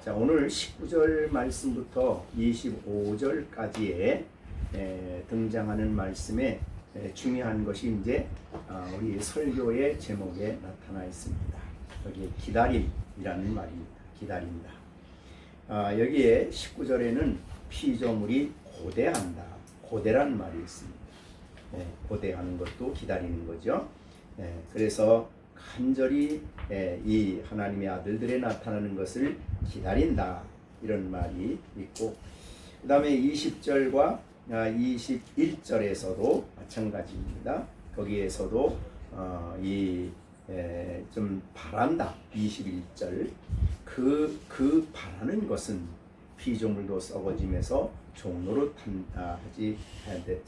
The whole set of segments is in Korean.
자, 오늘 19절 말씀부터 25절까지에 등장하는 말씀에 중요한 것이 이제 우리 설교의 제목에 나타나 있습니다. 여기에 기다림이라는 말입니다. 기다린다. 여기에 19절에는 피조물이 고대한다. 고대라는 말이 있습니다. 고대하는 것도 기다리는 거죠. 그래서 간절히 이 하나님의 아들들에 나타나는 것을 기다린다, 이런 말이 있고, 그 다음에 20절과 21절에서도 마찬가지입니다. 거기에서도 좀 바란다. 21절 그 바라는 것은 피조물도 썩어지면서 종로로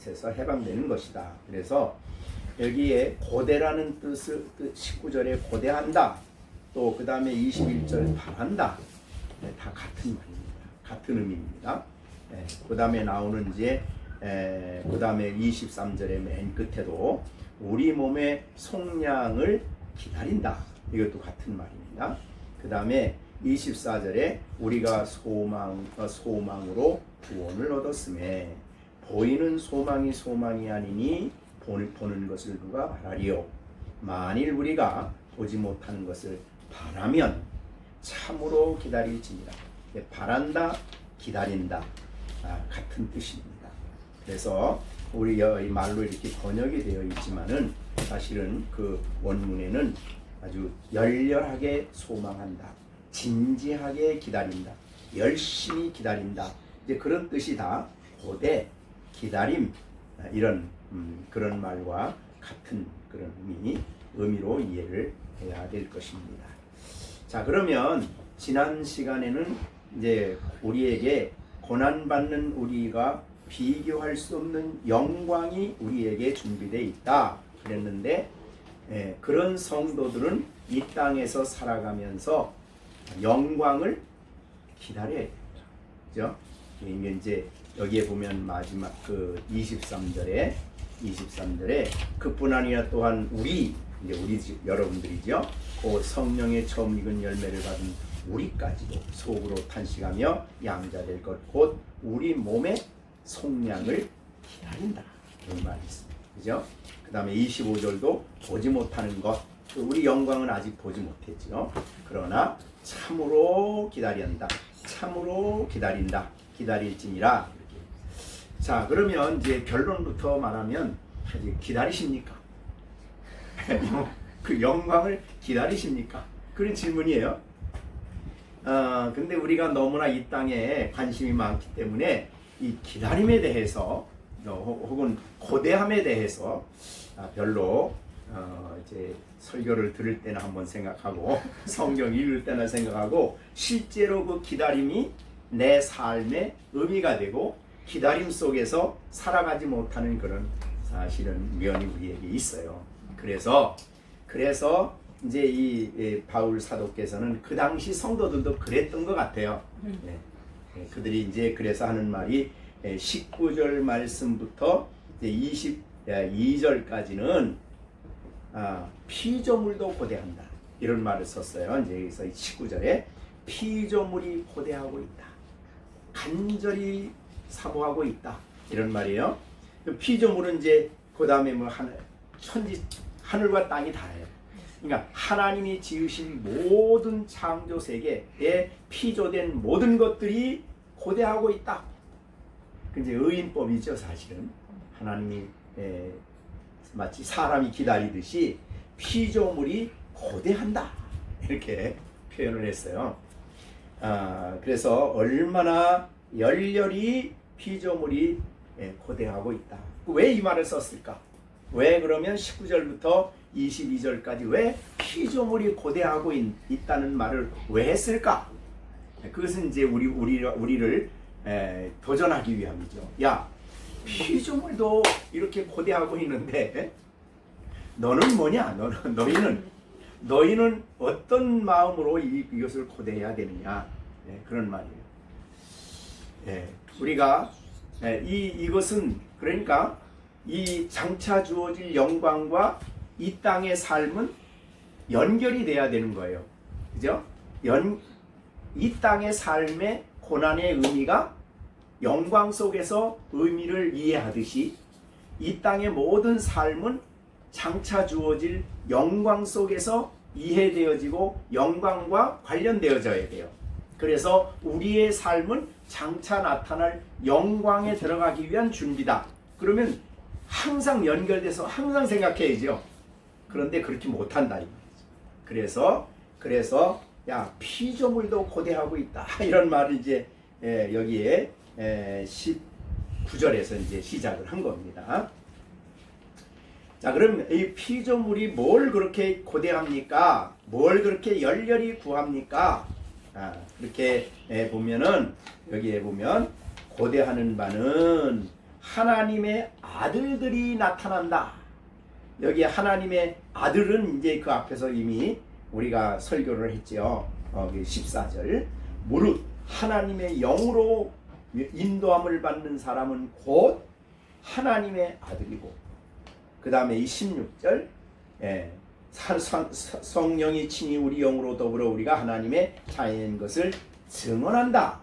해서 해방되는 것이다. 그래서 여기에 고대라는 뜻을 19절에 고대한다, 또 그 다음에 21절 바란다, 다 같은 말입니다. 같은 의미입니다. 그 다음에 나오는 이제 그 다음에 23절의 맨 끝에도 우리 몸의 속량을 기다린다, 이것도 같은 말입니다. 그 다음에 24절에 우리가 소망으로 구원을 얻었음에 보이는 소망이 아니니 보는 것을 누가 바라리요. 만일 우리가 보지 못하는 것을 바라면 참으로 기다릴지니라. 바란다, 기다린다, 같은 뜻입니다. 그래서 우리 이 말로 이렇게 번역이 되어 있지만은 사실은 그 원문에는 아주 열렬하게 소망한다, 진지하게 기다린다, 열심히 기다린다, 이제 그런 뜻이 다 고대, 기다림, 이런 그런 말과 같은 그런 의미로 이해를 해야 될 것입니다. 자, 그러면 지난 시간에는 이제 우리에게 고난받는 우리가 비교할 수 없는 영광이 우리에게 준비되어 있다 그랬는데, 그런 성도들은 이 땅에서 살아가면서 영광을 기다려야 됩니다. 그죠? 이제 여기에 보면 마지막 그 23절에 그뿐 아니라 또한 우리 여러분들이죠. 그 성령의 처음 익은 열매를 받은 우리까지도 속으로 탄식하며 양자될 것 곧 우리 몸의 속량을 기다린다, 그런 말이 있습니다. 그죠? 그 다음에 25절도 보지 못하는 것, 우리 영광은 아직 보지 못했죠. 그러나 참으로 기다린다, 참으로 기다린다, 기다릴지니라. 이렇게. 자, 그러면 이제 결론부터 말하면 이제 기다리십니까? 그 영광을 기다리십니까? 그런 질문이에요. 근데 우리가 너무나 이 땅에 관심이 많기 때문에 이 기다림에 대해서 혹은 고대함에 대해서 별로 이제 설교를 들을 때는 한번 생각하고 성경 읽을 때는 생각하고, 실제로 그 기다림이 내 삶의 의미가 되고 기다림 속에서 살아가지 못하는 그런 사실은 면이 우리에게 있어요. 그래서 이제 이 바울 사도께서는 그 당시 성도들도 그랬던 것 같아요. 그들이 이제 그래서 하는 말이 19절 말씀부터 이제 22절까지는 피조물도 고대한다, 이런 말을 썼어요. 이제 여기서 19절에 피조물이 고대하고 있다, 간절히 사모하고 있다, 이런 말이에요. 피조물은 이제 그 다음에 뭐 하늘과 땅이 다예요. 그러니까 하나님이 지으신 모든 창조 세계에 피조된 모든 것들이 고대하고 있다. 이제 의인법이죠, 사실은. 하나님이 마치 사람이 기다리듯이 피조물이 고대한다, 이렇게 표현을 했어요. 그래서 얼마나 열렬히 피조물이 고대하고 있다. 왜 이 말을 썼을까? 왜 그러면 19절부터 22절까지 왜 피조물이 고대하고 있다는 말을 왜 했을까? 그것은 이제 우리를 도전하기 위함이죠. 야, 피조물도 이렇게 고대하고 있는데 너는 뭐냐? 너희는 어떤 마음으로 이것을 고대해야 되느냐? 그런 말이에요. 우리가 이것은 그러니까 이 장차 주어질 영광과 이 땅의 삶은 연결이 돼야 되는 거예요. 그죠? 이 땅의 삶의 고난의 의미가 영광 속에서 의미를 이해하듯이 이 땅의 모든 삶은 장차 주어질 영광 속에서 이해되어지고 영광과 관련되어져야 돼요. 그래서 우리의 삶은 장차 나타날 영광에 들어가기 위한 준비다. 그러면 항상 연결돼서 항상 생각해야죠. 그런데 그렇게 못한다. 그래서 야, 피조물도 고대하고 있다. 이런 말을 이제 여기에 19절에서 이제 시작을 한 겁니다. 자, 그럼 이 피조물이 뭘 그렇게 고대합니까? 뭘 그렇게 열렬히 구합니까? 그렇게 보면은 여기에 보면 고대하는 바는 하나님의 아들들이 나타난다. 여기 하나님의 아들은 이제 그 앞에서 이미 우리가 설교를 했죠. 14절. 무릇 하나님의 영으로 인도함을 받는 사람은 곧 하나님의 아들이고, 그 다음에 이 16절, 성령이 친히 우리 영으로 더불어 우리가 하나님의 자녀인 것을 증언한다.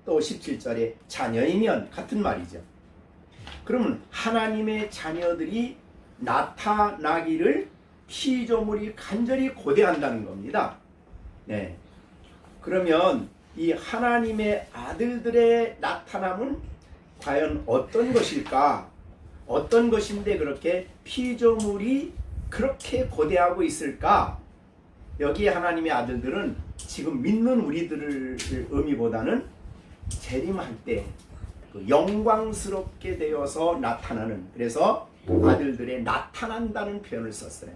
또 17절에 자녀이면 같은 말이죠. 그러면 하나님의 자녀들이 나타나기를 피조물이 간절히 고대한다는 겁니다. 네. 그러면 이 하나님의 아들들의 나타남은 과연 어떤 것일까? 어떤 것인데 그렇게 피조물이 그렇게 고대하고 있을까? 여기 하나님의 아들들은 지금 믿는 우리들을 의미보다는 재림할 때 영광스럽게 되어서 나타나는, 그래서 아들들의 나타난다는 표현을 썼어요.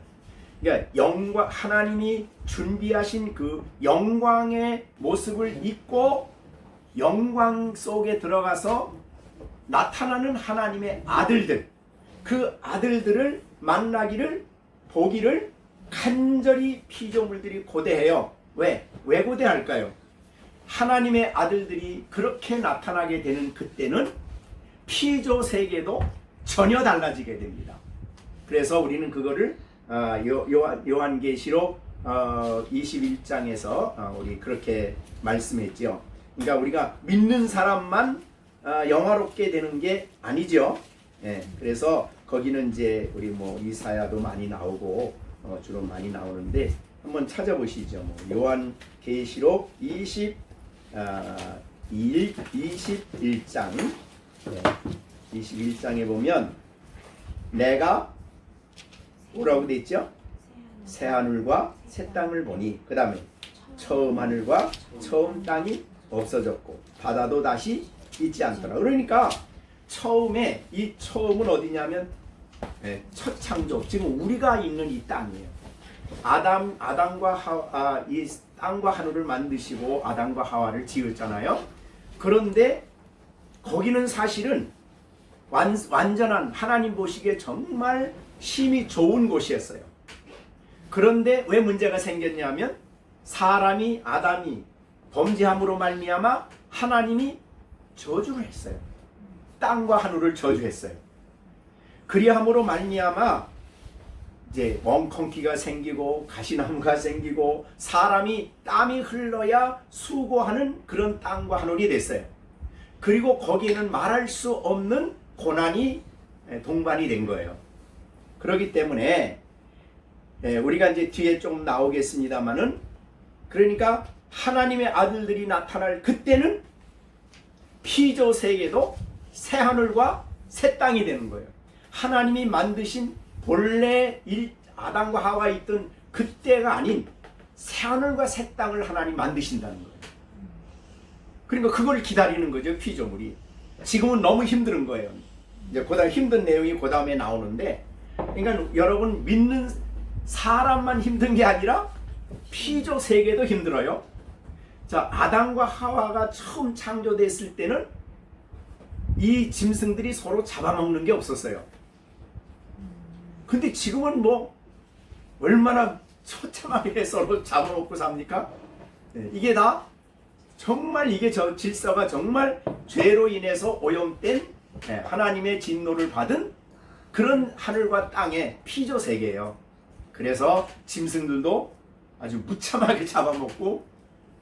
그러니까 하나님이 준비하신 그 영광의 모습을 입고 영광 속에 들어가서 나타나는 하나님의 아들들, 그 아들들을 만나기를 보기를 간절히 피조물들이 고대해요. 왜 고대할까요? 하나님의 아들들이 그렇게 나타나게 되는 그때는 피조 세계도 전혀 달라지게 됩니다. 그래서 우리는 그거를 요한계시록 21장에서 우리 그렇게 말씀했죠. 그러니까 우리가 믿는 사람만 영화롭게 되는 게 아니죠. 그래서 거기는 이제 우리 이사야도 많이 나오고 주로 많이 나오는데 한번 찾아보시죠. 요한계시록 21장 21장에 보면 내가 뭐라고 돼 있죠? 새 하늘과 새 땅을 보니, 그 다음에 처음 하늘과 처음 땅이 없어졌고 바다도 다시 있지 않더라. 그러니까 처음에, 이 처음은 어디냐면 첫 창조, 지금 우리가 있는 이 땅이에요. 아담과 이 땅과 하늘을 만드시고 아담과 하와를 지었잖아요. 그런데 거기는 사실은 완전한, 하나님 보시기에 정말 힘이 좋은 곳이었어요. 그런데 왜 문제가 생겼냐면 아담이 범죄함으로 말미암아 하나님이 저주를 했어요. 땅과 하늘을 저주했어요. 그리함으로 말미암아 이제 멍컹기가 생기고 가시나무가 생기고 사람이 땀이 흘러야 수고하는 그런 땅과 하늘이 됐어요. 그리고 거기에는 말할 수 없는 고난이 동반이 된 거예요. 그렇기 때문에 우리가 이제 뒤에 좀 나오겠습니다만은, 그러니까 하나님의 아들들이 나타날 그때는 피조 세계도 새 하늘과 새 땅이 되는 거예요. 하나님이 만드신 본래 아담과 하와 있던 그때가 아닌 새 하늘과 새 땅을 하나님 만드신다는 거예요. 그러니까 그걸 기다리는 거죠, 피조물이. 지금은 너무 힘든 거예요. 이제 그다음 힘든 내용이 그 다음에 나오는데, 그러니까 여러분, 믿는 사람만 힘든 게 아니라 피조 세계도 힘들어요. 자, 아담과 하와가 처음 창조됐을 때는 이 짐승들이 서로 잡아먹는 게 없었어요. 근데 지금은 얼마나 처참하게 서로 잡아먹고 삽니까? 이게 다 정말, 이게 저 질서가 정말 죄로 인해서 오염된 하나님의 진노를 받은 그런 하늘과 땅의 피조 세계예요. 그래서 짐승들도 아주 무참하게 잡아먹고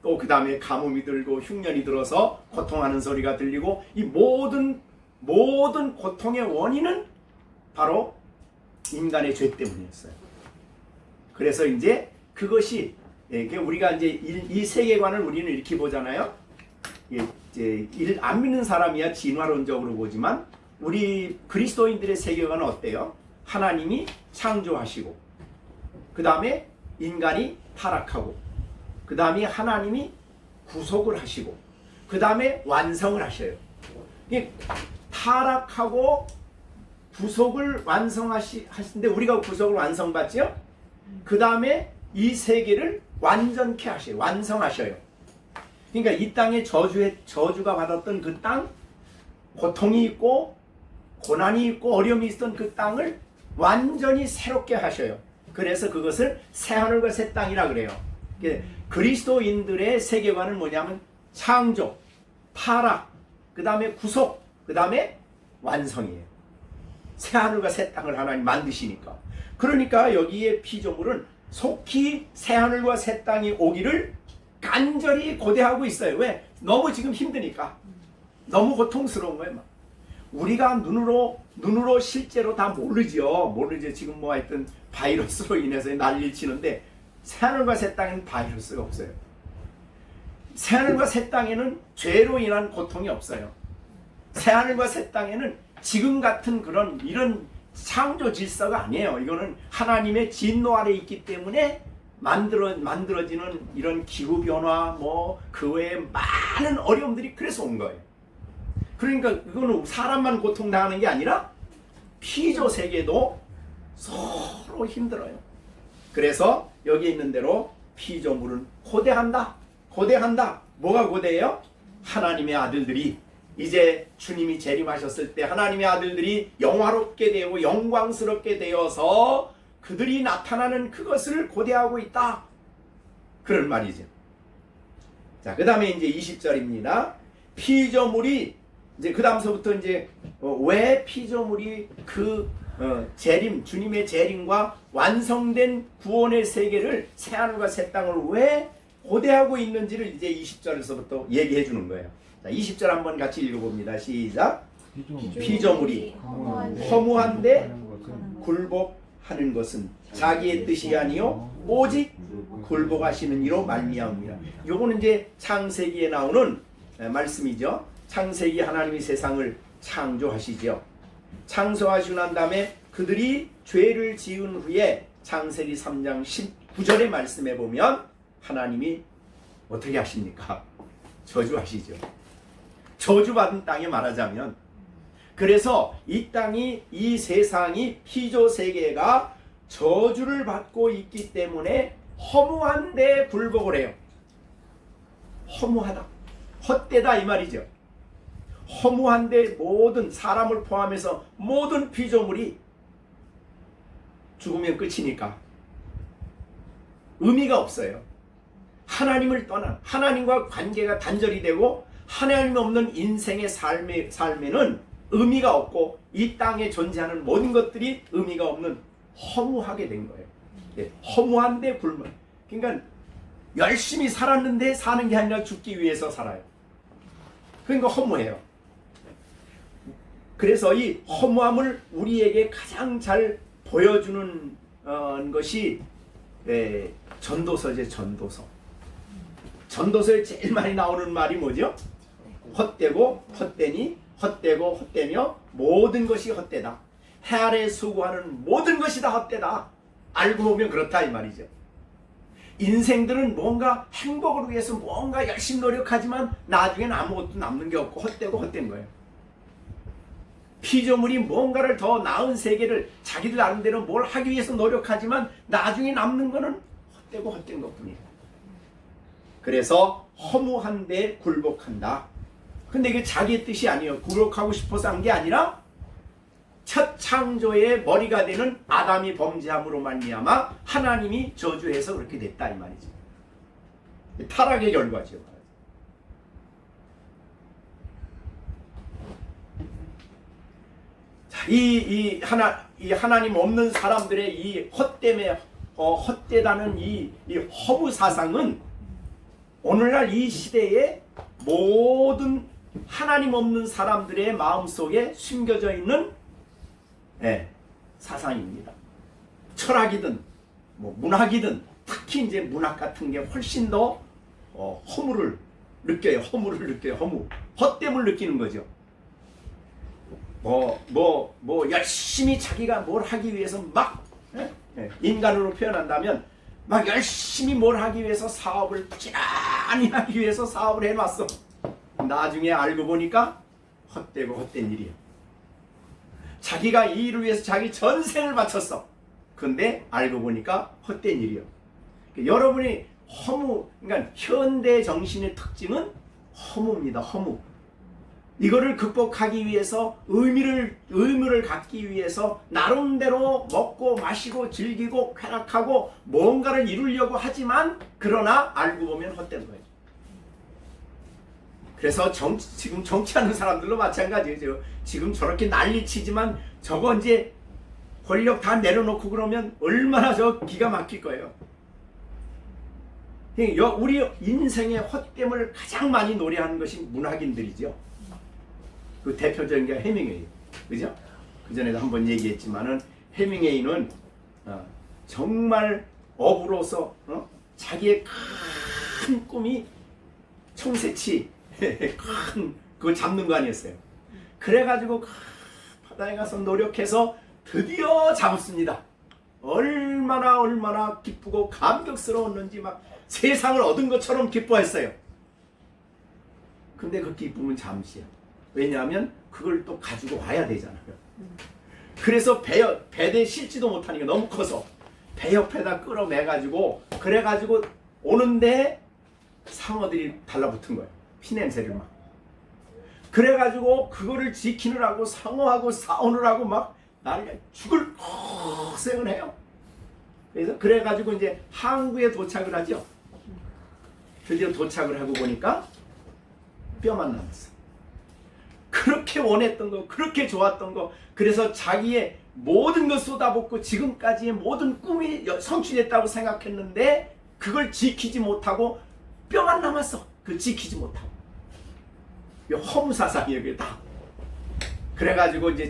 또 그 다음에 가뭄이 들고 흉년이 들어서 고통하는 소리가 들리고 이 모든 고통의 원인은 바로 인간의 죄 때문이었어요. 그래서 이제 그것이 우리가 이제 이 세계관을 우리는 이렇게 보잖아요. 이제 안 믿는 사람이야 진화론적으로 보지만 우리 그리스도인들의 세계관은 어때요? 하나님이 창조하시고 그 다음에 인간이 타락하고 그 다음에 하나님이 구속을 하시고 그 다음에 완성을 하셔요. 타락하고 구속을 완성하시는데 우리가 구속을 완성받죠? 그 다음에 이 세계를 완전케 하셔요. 완성하셔요. 그러니까 이 땅에 저주가 받았던 그 땅, 고통이 있고 고난이 있고 어려움이 있었던 그 땅을 완전히 새롭게 하셔요. 그래서 그것을 새하늘과 새 땅이라 그래요. 그리스도인들의 세계관은 뭐냐면 창조, 타락, 그 다음에 구속, 그 다음에 완성이에요. 새하늘과 새 땅을 하나님 만드시니까. 그러니까 여기에 피조물은 속히 새하늘과 새 땅이 오기를 간절히 고대하고 있어요. 왜? 너무 지금 힘드니까. 너무 고통스러운 거예요. 우리가 눈으로 실제로 다 모르죠. 지금 뭐 하여튼 바이러스로 인해서 난리를 치는데 새하늘과 새 땅에는 바이러스가 없어요. 새하늘과 새 땅에는 죄로 인한 고통이 없어요. 새하늘과 새 땅에는 지금 같은 이런 창조 질서가 아니에요. 이거는 하나님의 진노 아래 있기 때문에 만들어지는 이런 기후 변화 그 외에 많은 어려움들이 그래서 온 거예요. 그러니까 이거는 사람만 고통당하는 게 아니라 피조 세계도 서로 힘들어요. 그래서 여기 있는 대로 피조물은 고대한다. 뭐가 고대해요? 하나님의 아들들이 이제 주님이 재림하셨을 때 하나님의 아들들이 영화롭게 되고 영광스럽게 되어서 그들이 나타나는 그것을 고대하고 있다. 그런 말이죠. 자, 그 다음에 이제 20절입니다. 피조물이 이제 그 다음서부터 이제 왜 피조물이 주님의 재림과 완성된 구원의 세계를 새하늘과 새 땅을 왜 고대하고 있는지를 이제 20절에서부터 얘기해 주는 거예요. 자, 20절 한번 같이 읽어봅니다. 시작. 피조물이 허무한데 굴복하는 것은 자기의 뜻이 아니요 오직 굴복하시는 이로 말미암습니다. 요거는 이제 창세기에 나오는 말씀이죠. 창세기 하나님이 세상을 창조하시죠. 창조하시고 난 다음에 그들이 죄를 지은 후에 창세기 3장 19절의 말씀에 보면 하나님이 어떻게 하십니까? 저주하시죠. 저주받은 땅에 말하자면, 그래서 이 세상이 피조 세계가 저주를 받고 있기 때문에 허무한데 굴복을 해요. 허무하다, 헛되다 이 말이죠. 허무한데 모든 사람을 포함해서 모든 피조물이 죽으면 끝이니까 의미가 없어요. 하나님을 떠난, 하나님과 관계가 단절이 되고 하나님 없는 인생의 삶에는 의미가 없고 이 땅에 존재하는 모든 것들이 의미가 없는 허무하게 된 거예요. 허무한데 굴복. 그러니까 열심히 살았는데 사는 게 아니라 죽기 위해서 살아요. 그러니까 허무해요. 그래서 이 허무함을 우리에게 가장 잘 보여주는 것이 전도서제. 전도서에 제일 많이 나오는 말이 뭐죠? 헛되고 헛되니 헛되고 헛되며 모든 것이 헛되다. 해 아래 수고하는 모든 것이 다 헛되다. 알고 보면 그렇다 이 말이죠. 인생들은 뭔가 행복을 위해서 뭔가 열심히 노력하지만 나중에는 아무것도 남는 게 없고 헛되고 헛된 거예요. 피조물이 뭔가를 더 나은 세계를 자기들 나름대로 뭘 하기 위해서 노력하지만 나중에 남는 거는 헛되고 헛된 것뿐이에요. 그래서 허무한데 굴복한다. 근데 이게 자기의 뜻이 아니에요. 굴복하고 싶어서 한 게 아니라 첫 창조의 머리가 되는 아담이 범죄함으로 말미암아 하나님이 저주해서 그렇게 됐다 이 말이죠. 타락의 결과죠. 이 하나님 없는 사람들의 이 헛되다는 이 허무 사상은 오늘날 이 시대에 모든 하나님 없는 사람들의 마음속에 숨겨져 있는 사상입니다. 철학이든 뭐 문학이든 특히 이제 문학 같은 게 훨씬 더 허물을 느껴요. 허무. 헛됨을 느끼는 거죠. 열심히 자기가 뭘 하기 위해서 막 인간으로 표현한다면 막 열심히 뭘 하기 위해서 사업을 부지런히 하기 위해서 사업을 해놨어. 나중에 알고 보니까 헛되고 헛된 일이야. 자기가 이 일을 위해서 자기 전생을 바쳤어. 근데 알고 보니까 헛된 일이야. 여러분이 그러니까 현대 정신의 특징은 허무입니다. 허무. 이거를 극복하기 위해서 의무를 갖기 위해서 나름대로 먹고 마시고 즐기고 쾌락하고 뭔가를 이루려고 하지만 그러나 알고 보면 헛된 거예요. 그래서 지금 정치하는 사람들도 마찬가지예요. 지금 저렇게 난리치지만 저거 이제 권력 다 내려놓고 그러면 얼마나 저 기가 막힐 거예요. 우리 인생의 헛됨을 가장 많이 노래하는 것이 문학인들이죠. 그 대표적인 게 해밍웨이, 그죠? 그 전에도 한번 얘기했지만은 해밍웨이는 정말 어부로서 자기의 큰 꿈이 청새치 큰 그거 잡는 거 아니었어요. 그래가지고 바다에 가서 노력해서 드디어 잡았습니다. 얼마나 기쁘고 감격스러웠는지 막 세상을 얻은 것처럼 기뻐했어요. 근데 그 기쁨은 잠시야. 왜냐하면 그걸 또 가지고 와야 되잖아요. 그래서 배에 실지도 못하니까 너무 커서 배 옆에다 끌어매가지고 그래가지고 오는데 상어들이 달라붙은 거예요. 피냄새를 막. 그래가지고 그거를 지키느라고 상어하고 싸우느라고 막 난리 죽을 고생을 해요. 그래가지고 이제 항구에 도착을 하죠. 드디어 도착을 하고 보니까 뼈만 남았어. 그렇게 원했던 거, 그렇게 좋았던 거, 그래서 자기의 모든 것 쏟아붓고 지금까지의 모든 꿈이 성취됐다고 생각했는데 그걸 지키지 못하고 뼈만 남았어. 그걸 지키지 못하고. 허무사상이에요, 그게 다. 그래가지고 이제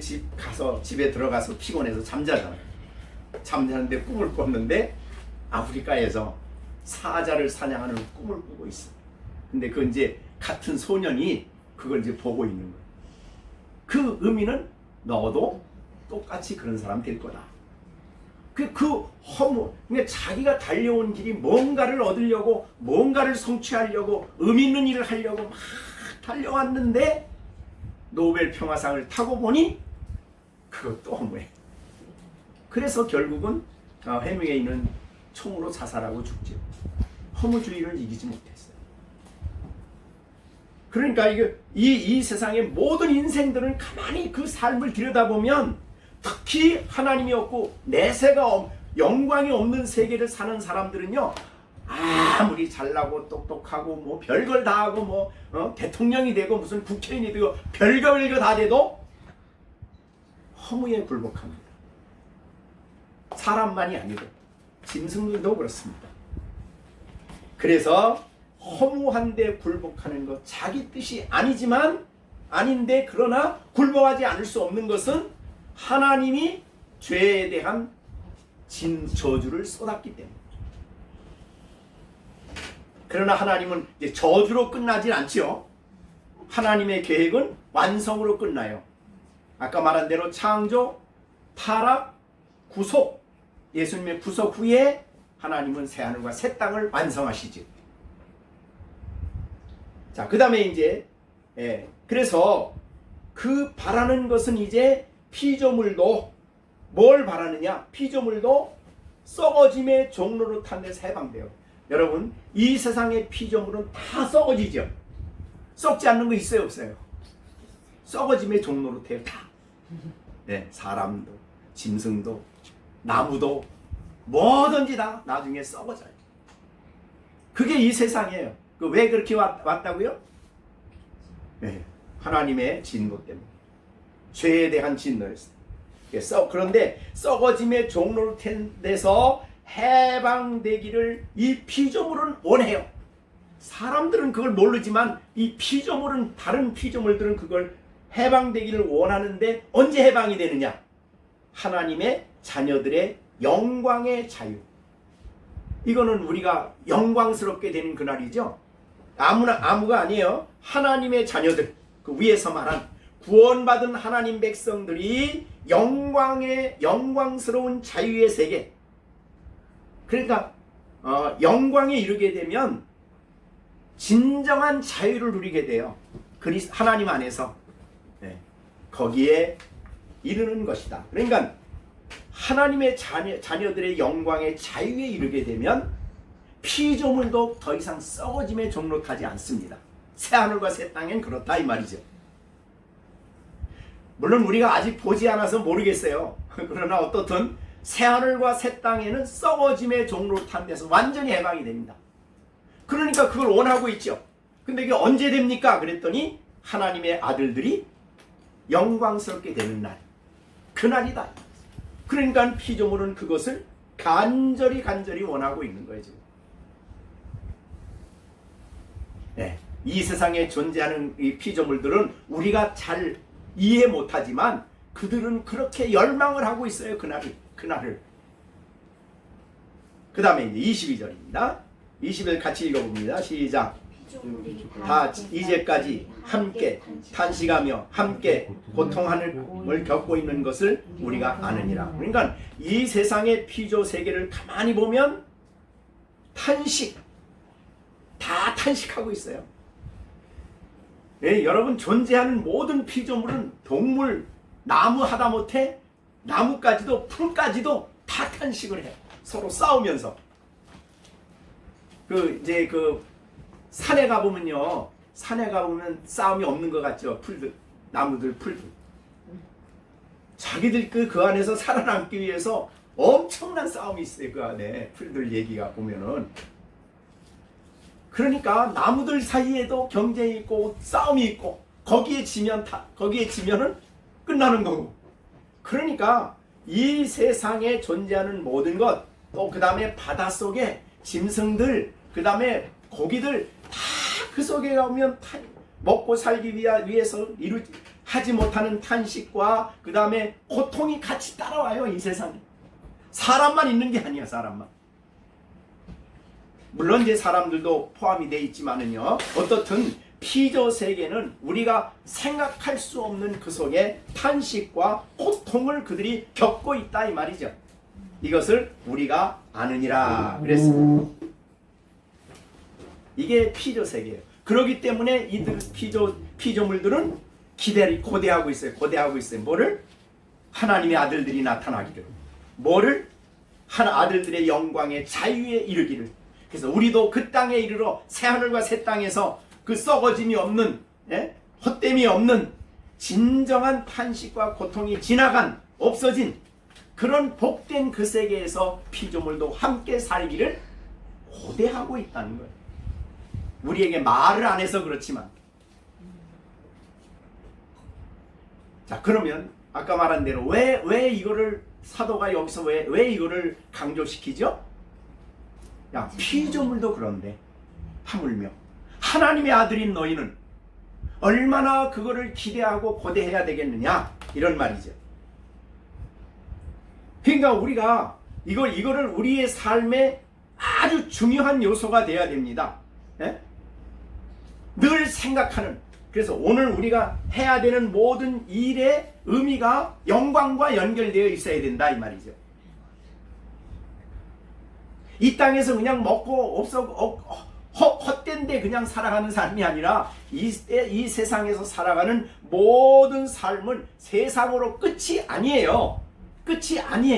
집에 들어가서 피곤해서 잠자잖아요. 잠자는데 꿈을 꿨는데 아프리카에서 사자를 사냥하는 꿈을 꾸고 있어. 근데 그 이제 같은 소년이 그걸 이제 보고 있는 거예요. 그 의미는 너도 똑같이 그런 사람 될 거다. 그러니까 자기가 달려온 길이 뭔가를 얻으려고, 뭔가를 성취하려고, 의미 있는 일을 하려고 막 달려왔는데 노벨 평화상을 타고 보니 그것도 허무해. 그래서 결국은 해밍웨이는 총으로 자살하고 죽죠. 허무주의를 이기지 못했어요. 그러니까 이 세상의 모든 인생들은 가만히 그 삶을 들여다보면 특히 하나님이 없고 내세가 영광이 없는 세계를 사는 사람들은요, 아무리 잘나고 똑똑하고 뭐 별걸 다 하고 뭐 대통령이 되고 무슨 국회의원이 되고 별거 다 돼도 허무에 굴복합니다. 사람만이 아니고 짐승들도 그렇습니다. 그래서 허무한데 굴복하는 것, 자기 뜻이 아닌데 그러나 굴복하지 않을 수 없는 것은 하나님이 죄에 대한 저주를 쏟았기 때문에. 그러나 하나님은 이제 저주로 끝나진 않지요. 하나님의 계획은 완성으로 끝나요. 아까 말한 대로 창조, 타락, 구속, 예수님의 구속 후에 하나님은 새하늘과 새 땅을 완성하시지. 자, 그 다음에 이제 그래서 그 바라는 것은 이제 피조물도 뭘 바라느냐? 피조물도 썩어짐의 종로로 탄 데서 해방돼요. 여러분, 이 세상의 피조물은 다 썩어지죠. 썩지 않는 거 있어요, 없어요? 썩어짐의 종로로 돼요, 다. 네, 사람도, 짐승도, 나무도 뭐든지 다 나중에 썩어져요. 그게 이 세상이에요. 왜 그렇게 왔다고요? 네, 하나님의 진노 때문에. 죄에 대한 진노였어요. 그런데 썩어짐의 종로로 된 데서 해방되기를 이 피조물은 원해요. 사람들은 그걸 모르지만 이 피조물은, 다른 피조물들은 그걸 해방되기를 원하는데 언제 해방이 되느냐? 하나님의 자녀들의 영광의 자유. 이거는 우리가 영광스럽게 되는 그날이죠. 아무가 아니에요. 하나님의 자녀들, 그 위에서 말한 구원받은 하나님 백성들이 영광스러운 자유의 세계. 그러니까 영광에 이르게 되면 진정한 자유를 누리게 돼요. 하나님 안에서. 네. 거기에 이르는 것이다. 그러니까 하나님의 자녀들의 영광의 자유에 이르게 되면 피조물도 더 이상 썩어짐의 종로 타지 않습니다. 새하늘과 새 땅엔 그렇다 이 말이죠. 물론 우리가 아직 보지 않아서 모르겠어요. 그러나 어떻든 새하늘과 새 땅에는 썩어짐의 종로 탄 데서 완전히 해방이 됩니다. 그러니까 그걸 원하고 있죠. 근데 이게 언제 됩니까? 그랬더니 하나님의 아들들이 영광스럽게 되는 날, 그날이다. 그러니까 피조물은 그것을 간절히 원하고 있는 거예요. 지금. 네, 이 세상에 존재하는 이 피조물들은 우리가 잘 이해 못하지만 그들은 그렇게 열망을 하고 있어요. 그날을. 그 다음에 이제 22절입니다. 20절 같이 읽어봅니다. 시작. 다 이제까지 함께 탄식하며 함께 고통함을 겪고 있는 것을 우리가 아느니라. 그러니까 이 세상의 피조 세계를 가만히 보면 다 탄식하고 있어요. 네, 여러분, 존재하는 모든 피조물은 동물, 나무 하다못해 나무까지도 풀까지도 다 탄식을 해요. 서로 싸우면서. 산에 가보면요, 싸움이 없는 것 같죠. 나무들, 풀들. 자기들 그 안에서 살아남기 위해서 엄청난 싸움이 있어요. 그 안에 풀들 얘기가 보면은. 그러니까 나무들 사이에도 경쟁이 있고 싸움이 있고 거기에 지면은 끝나는 거고. 그러니까 이 세상에 존재하는 모든 것, 또 그 다음에 바닷속에 짐승들, 그 다음에 고기들 다 그 속에 가면 먹고 살기 위해서 하지 못하는 탄식과 그 다음에 고통이 같이 따라와요. 이 세상에. 사람만 있는 게 아니야. 사람만. 물론 이제 사람들도 포함이 되어 있지만은요, 어떻든 피조 세계는 우리가 생각할 수 없는 그 속에 탄식과 고통을 그들이 겪고 있다 이 말이죠. 이것을 우리가 아느니라 그랬습니다. 이게 피조 세계예요. 그렇기 때문에 이들 피조물들은 고대하고 있어요. 뭐를? 하나님의 아들들이 나타나기를. 뭐를? 아들들의 영광의 자유에 이르기를. 그래서 우리도 그 땅에 이르러 새하늘과 새 땅에서 그 썩어짐이 없는, 헛됨이 없는 진정한 탄식과 고통이 없어진 그런 복된 그 세계에서 피조물도 함께 살기를 고대하고 있다는 거예요. 우리에게 말을 안 해서 그렇지만. 자, 그러면 아까 말한 대로 왜 이거를 사도가 여기서 왜 이거를 강조시키죠? 야, 피조물도 그런데 하물며 하나님의 아들인 너희는 얼마나 그거를 기대하고 고대해야 되겠느냐, 이런 말이죠. 그러니까 우리가 이거를 우리의 삶의 아주 중요한 요소가 돼야 됩니다. 늘 생각하는. 그래서 오늘 우리가 해야 되는 모든 일의 의미가 영광과 연결되어 있어야 된다 이 말이죠. 이 땅에서 그냥 먹고 헛된데 그냥 살아가는 삶이 아니라 이 세상에서 살아가는 모든 삶은 세상으로 끝이 아니에요.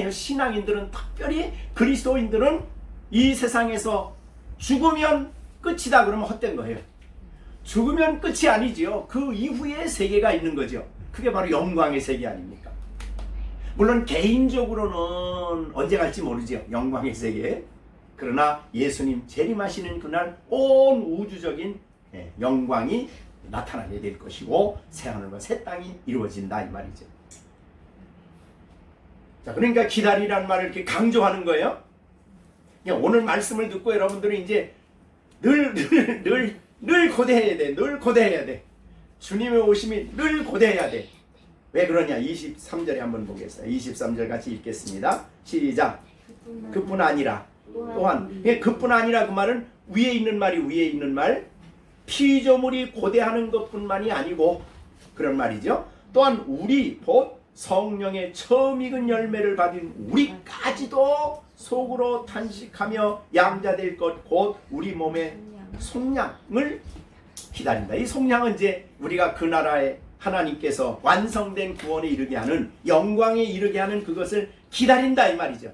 신앙인들은, 특별히 그리스도인들은 이 세상에서 죽으면 끝이다 그러면 헛된 거예요. 죽으면 끝이 아니지요. 그 이후에 세계가 있는 거죠. 그게 바로 영광의 세계 아닙니까? 물론 개인적으로는 언제 갈지 모르죠. 영광의 세계. 그러나 예수님 재림하시는 그날 온 우주적인 영광이 나타나게 될 것이고 새하늘과 새 땅이 이루어진다 이 말이죠. 자, 그러니까 기다리라는 말을 이렇게 강조하는 거예요. 오늘 말씀을 듣고 여러분들은 이제 늘 고대해야 돼. 늘 고대해야 돼. 주님의 오심이 늘 고대해야 돼. 왜 그러냐? 23절에 한번 보겠습니다. 23절 같이 읽겠습니다. 시작. 그뿐 아니라 또한, 그뿐 아니라 그 말은 위에 있는 말이 위에 있는 말, 피조물이 고대하는 것뿐만이 아니고 그런 말이죠. 또한 우리 곧 성령의 처음 익은 열매를 받은 우리까지도 속으로 탄식하며 양자될 것 곧 우리 몸의 속량을 기다린다. 이 속량은 이제 우리가 그 나라에 하나님께서 완성된 구원에 이르게 하는, 영광에 이르게 하는 그것을 기다린다 이 말이죠.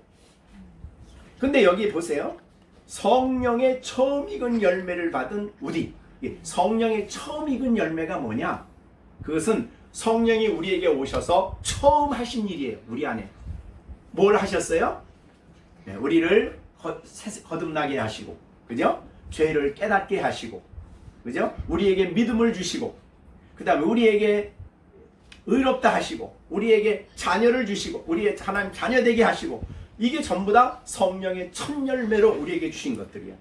근데 여기 보세요. 성령의 처음 익은 열매를 받은 우리. 성령의 처음 익은 열매가 뭐냐? 그것은 성령이 우리에게 오셔서 처음 하신 일이에요. 우리 안에 뭘 하셨어요? 네, 우리를 거듭나게 하시고, 그죠? 죄를 깨닫게 하시고, 그죠? 우리에게 믿음을 주시고, 그 다음에 우리에게 의롭다 하시고, 우리에게 자녀를 주시고, 우리의 하나님 자녀 되게 하시고, 이게 전부 다 성령의 첫 열매로 우리에게 주신 것들이야.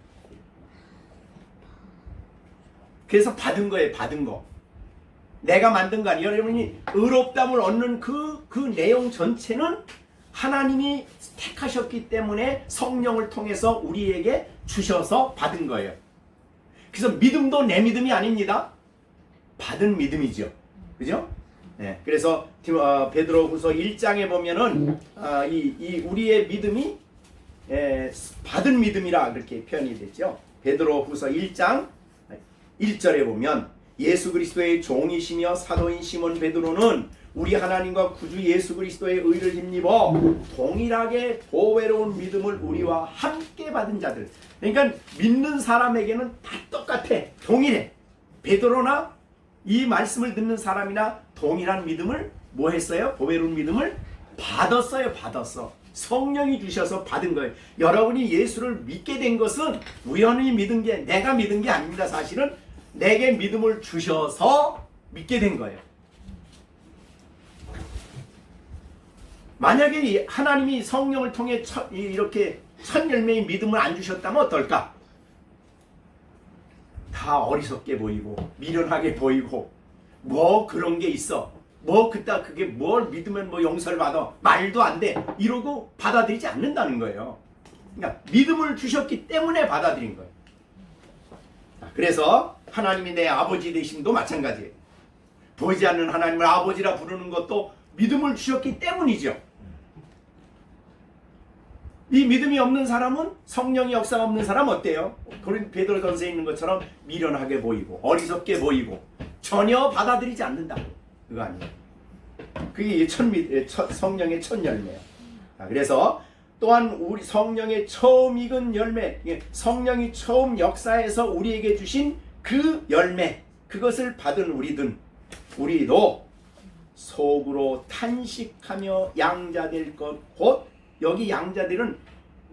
그래서 받은 거예요. 받은 거. 내가 만든 거 아니에요. 여러분이 의롭담을 얻는 그 내용 전체는 하나님이 택하셨기 때문에 성령을 통해서 우리에게 주셔서 받은 거예요. 그래서 믿음도 내 믿음이 아닙니다. 받은 믿음이죠. 그죠? 네. 그래서 베드로후서 1장에 보면은 이 우리의 믿음이 받은 믿음이라 그렇게 표현이 됐죠. 베드로후서 1장 1절에 보면 예수 그리스도의 종이시며 사도인 시몬 베드로는 우리 하나님과 구주 예수 그리스도의 의를 힘입어 동일하게 보배로운 믿음을 우리와 함께 받은 자들. 그러니까 믿는 사람에게는 다 똑같아. 동일해. 베드로나 이 말씀을 듣는 사람이나 동일한 믿음을 뭐 했어요? 보배로운 믿음을 받았어요. 받았어. 성령이 주셔서 받은 거예요. 여러분이 예수를 믿게 된 것은 우연히 믿은 게, 내가 믿은 게 아닙니다. 사실은 내게 믿음을 주셔서 믿게 된 거예요. 만약에 하나님이 성령을 통해 이렇게 첫 열매의 믿음을 안 주셨다면 어떨까? 다 어리석게 보이고 미련하게 보이고 뭐 그런 게 있어, 뭐 그게 뭘 믿으면 뭐 용서를 받아, 말도 안 돼, 이러고 받아들이지 않는다는 거예요. 그러니까 믿음을 주셨기 때문에 받아들인 거예요. 그래서 하나님이 내 아버지 되심도 마찬가지예요. 보이지 않는 하나님을 아버지라 부르는 것도 믿음을 주셨기 때문이죠. 이 믿음이 없는 사람은, 성령의 역사가 없는 사람 어때요? 베드로전서에 있는 것처럼 미련하게 보이고 어리석게 보이고 전혀 받아들이지 않는다. 그거 아니에요. 그게 성령의 첫 열매예요. 그래서 또한 우리 성령의 처음 익은 열매, 성령이 처음 역사에서 우리에게 주신 그 열매, 그것을 받은 우리도 속으로 탄식하며 양자될 것, 곧 여기 양자되는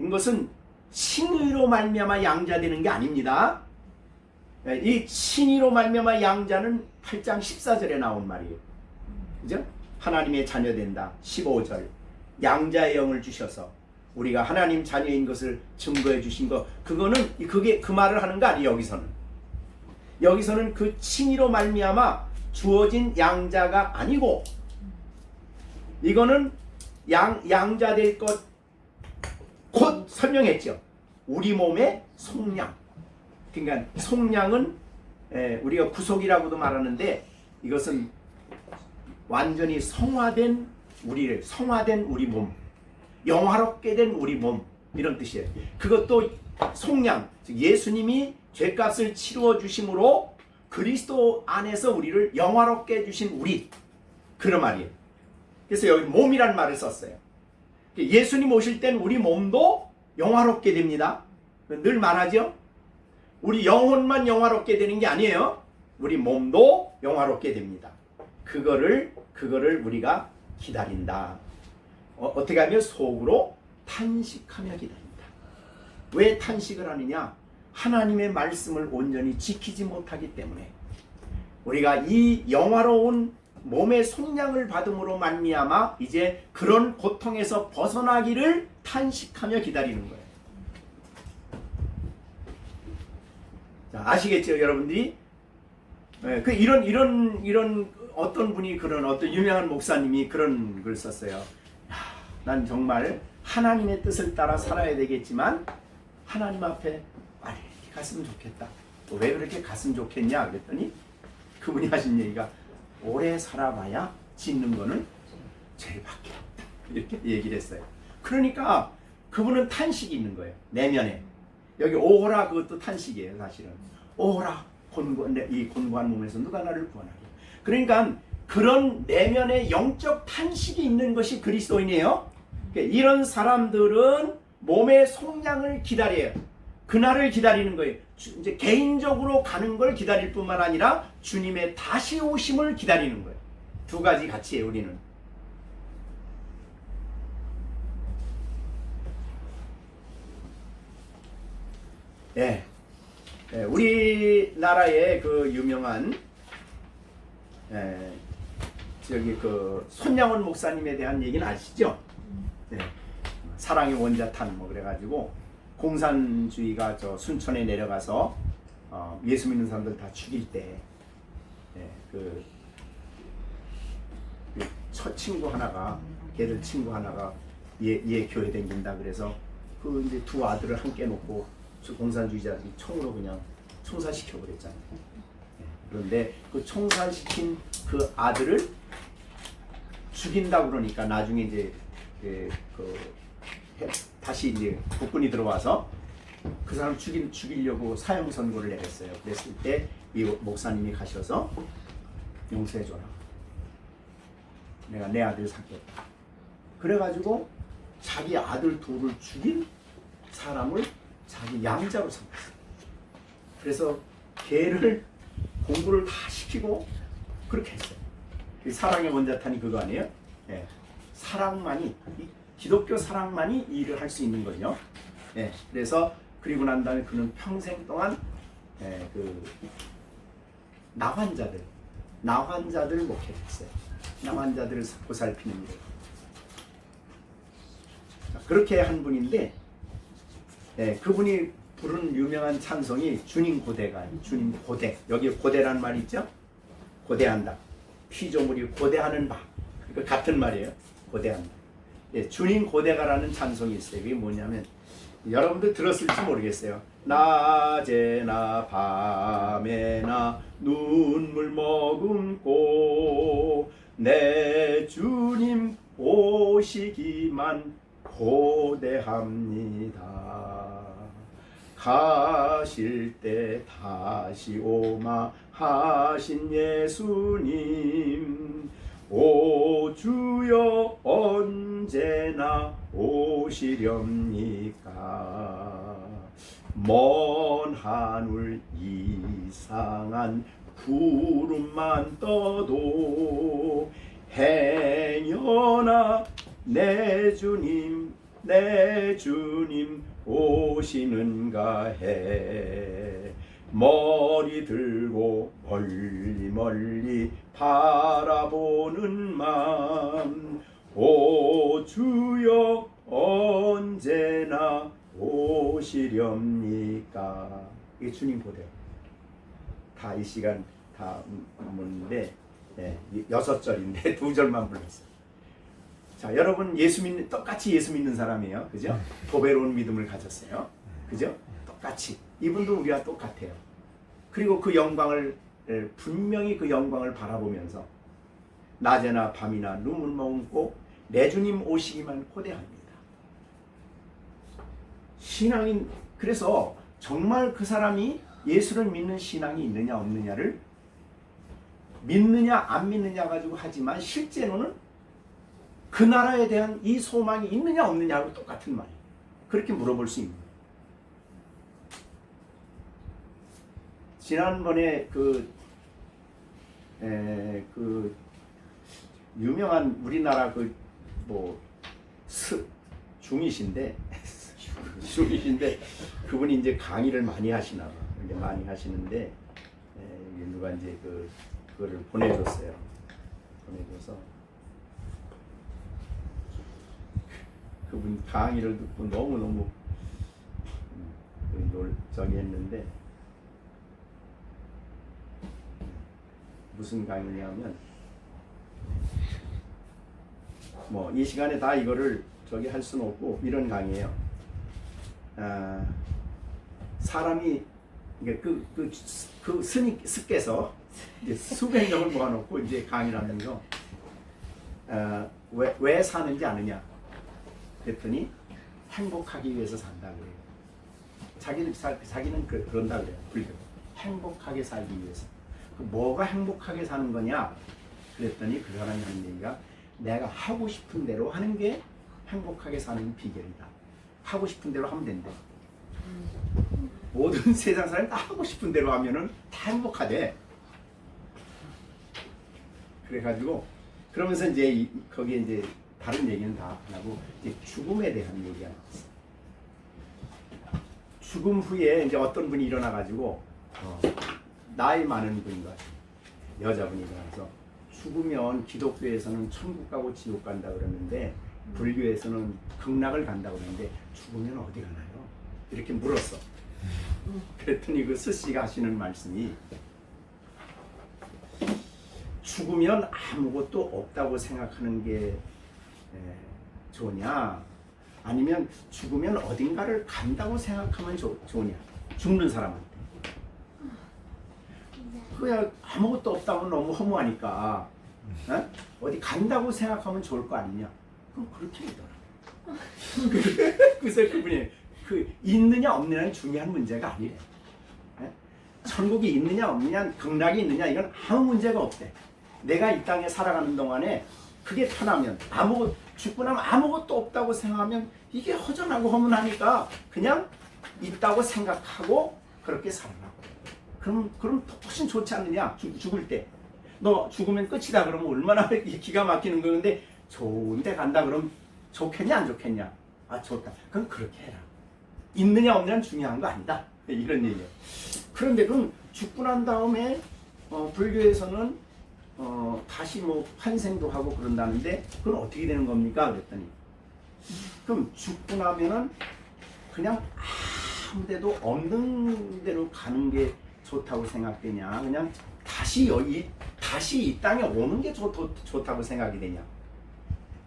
것은 칭의로 말미암아 양자되는 게 아닙니다. 이 칭의로 말미암아 양자는 8장 14절에 나온 말이에요. 그죠? 하나님의 자녀된다. 15절. 양자의 영을 주셔서 우리가 하나님 자녀인 것을 증거해 주신 것, 그게 그 말을 하는 거 아니에요. 여기서는 그 칭의로 말미암아 주어진 양자가 아니고, 이거는 양자될 것 곧 설명했죠. 우리 몸의 속량. 그러니까 속량은 우리가 구속이라고도 말하는데, 이것은 완전히 성화된 우리 몸, 영화롭게 된 우리 몸, 이런 뜻이에요. 그것도 속량, 즉 예수님이 죄값을 치루어 주심으로 그리스도 안에서 우리를 영화롭게 해주신 우리, 그런 말이에요. 그래서 여기 몸이라는 말을 썼어요. 예수님 오실 땐 우리 몸도 영화롭게 됩니다. 늘 말하죠. 우리 영혼만 영화롭게 되는 게 아니에요. 우리 몸도 영화롭게 됩니다. 그거를 우리가 기다린다. 어떻게 하면 속으로 탄식하며 기다린다. 왜 탄식을 하느냐? 하나님의 말씀을 온전히 지키지 못하기 때문에. 우리가 이 영화로운 몸의 속량을 받음으로 말미암아 이제 그런 고통에서 벗어나기를 탄식하며 기다리는 거예요. 자, 아시겠죠, 여러분들이? 예, 그 이런 어떤 분이 그런 어떤 유명한 목사님이 그런 글 썼어요. 야, 난 정말 하나님의 뜻을 따라 살아야 되겠지만 하나님 앞에 아니 갔으면 좋겠다. 왜 그렇게 갔으면 좋겠냐 그랬더니 그분이 하신 얘기가 오래 살아봐야 짓는 거는 죄밖에 없다. 이렇게 얘기를 했어요. 그러니까 그분은 탄식이 있는 거예요. 내면에. 여기 오호라 그것도 탄식이에요. 사실은. 오호라 이 곤고한 몸에서 누가 나를 구원하게. 그러니까 그런 내면에 영적 탄식이 있는 것이 그리스도인이에요. 이런 사람들은 몸의 속량을 기다려요. 그날을 기다리는 거예요. 이제 개인적으로 가는 걸 기다릴 뿐만 아니라 주님의 다시 오심을 기다리는 거예요. 두 가지 같이 해요, 우리는. 예. 예, 우리나라의 그 유명한 저기 그 손양원 목사님에 대한 얘기는 아시죠? 예. 사랑의 원자탄 뭐 그래가지고 공산주의가 저 순천에 내려가서 예수 믿는 사람들 다 죽일 때 그 친구 하나가 걔들 친구 하나가 얘 교회 댕긴다 그래서 그 이제 두 아들을 함께 놓고 공산주의자들이 총으로 그냥 총살시켜 버렸잖아요. 그런데 그 총살시킨 그 아들을 죽인다 그러니까 나중에 이제 다시 이제 국군이 들어와서 그 사람 죽이려고 사형 선고를 내렸어요. 그랬을 때 이 목사님이 가셔서 용서해줘라. 내가 내 아들 살겠다. 그래가지고 자기 아들 둘을 죽인 사람을 자기 양자로 삼았어요. 그래서 걔를 공부를 다 시키고 그렇게 했어요. 사랑의 원자탄이 그거 아니에요? 네. 사랑만이, 기독교 사랑만이 이 일을 할 수 있는 거죠. 네. 그래서 그리고 난 다음에 그는 평생 동안 그 나환자들을 목회했어요. 나환자들을 보살피는 일. 그렇게 한 분인데 그분이 부른 유명한 찬송이 주님 고대가 주님 고대. 여기 고대라는 말이 있죠? 고대한다. 피조물이 고대하는 바. 그러니까 같은 말이에요. 고대한다. 주님 고대가라는 찬송이 있어요. 이게 뭐냐면 여러분들 들었을지 모르겠어요. 낮에나 밤에나 눈물 머금고 내 주님 오시기만 고대합니다. 가실 때 다시 오마 하신 예수님 오 주여 언제나 오시렵니까. 먼 하늘 이상한 구름만 떠도 행여나 내 주님 오시는가 해. 머리 들고 멀리 바라보는 맘 오 주여 언제나 오시렵니까. 이게 주님 고대. 다 이 시간 다 묻는데 6절인데 2절만 불렀어요. 자, 여러분 똑같이 예수 믿는 사람이에요. 그죠? 보배로운 믿음을 가졌어요. 그죠? 똑같이. 이분도 우리와 똑같아요. 그리고 그 영광을 분명히 그 영광을 바라보면서 낮에나 밤이나 눈물 머금고 내 주님 오시기만 고대합니다. 신앙인 그래서 정말 그 사람이 예수를 믿는 신앙이 있느냐 없느냐를 믿느냐 안 믿느냐 가지고 하지만 실제로는 그 나라에 대한 이 소망이 있느냐 없느냐하고 똑같은 말이에요. 그렇게 물어볼 수 있는 거예요. 지난번에 그 유명한 우리나라 중이신데 그분이 이제 강의를 많이 하시나 봐. 이제 많이 하시는데 누가 이제 그거를 보내줬어요. 보내줘서 그분 강의를 듣고 너무 저기 했는데 무슨 강의냐면 뭐 이 시간에 다 이거를 저기 할 수는 없고 이런 강의예요. 사람이 그 스님께서 이제 수백 명을 모아놓고 이제 강의를 하면서 왜 사는지 아느냐 그랬더니 행복하기 위해서 산다 그래요. 자기는 그런다 그래요. 불교. 행복하게 살기 위해서. 뭐가 행복하게 사는 거냐 그랬더니 그 사람이 하는 얘기가 내가 하고 싶은 대로 하는 게 행복하게 사는 비결이다. 하고 싶은 대로 하면 된대. 모든 세상 사람이 다 하고 싶은 대로 하면은 다 행복하대. 그래가지고 그러면서 이제 거기에 이제 다른 얘기는 다 안 하고 이제 죽음에 대한 얘기가 나왔어. 죽음 후에 이제 어떤 분이 일어나가지고 나이 많은 분인 것 같아요. 여자분이 일어나서 죽으면 기독교에서는 천국 가고 지옥 간다 그러는데 불교에서는 극락을 간다 그러는데 죽으면 어디 가나요? 이렇게 물었어. 그랬더니 그 스씨가 하시는 말씀이 죽으면 아무것도 없다고 생각하는 게 좋으냐 아니면 죽으면 어딘가를 간다고 생각하면 좋으냐 죽는 사람한테 그야 아무것도 없다면 너무 허무하니까 어디 간다고 생각하면 좋을 거 아니냐 그럼 그렇게 되더라. 그래서 그분이 있느냐 없느냐는 중요한 문제가 아니래. 천국이 있느냐 없느냐 극락이 있느냐 이건 아무 문제가 없대. 내가 이 땅에 살아가는 동안에 그게 편하면 죽고 나면 아무것도 없다고 생각하면 이게 허전하고 허문하니까 그냥 있다고 생각하고 그렇게 살아라고. 그럼 훨씬 좋지 않느냐 죽을 때. 너 죽으면 끝이다 그러면 얼마나 기가 막히는 거는데 좋은데 간다 그러면 좋겠냐 안 좋겠냐. 아 좋다. 그럼 그렇게 해라. 있느냐 없느냐는 중요한 거 아니다. 이런 얘기예요. 그런데 그럼 죽고 난 다음에 불교에서는 다시 뭐 환생도 하고 그런다는데 그건 어떻게 되는 겁니까? 그랬더니 그럼 죽고 나면은 그냥 아무 데도 없는 데로 가는 게 좋다고 생각되냐? 그냥 다시 이 땅에 오는 게 좋다고 생각이 되냐?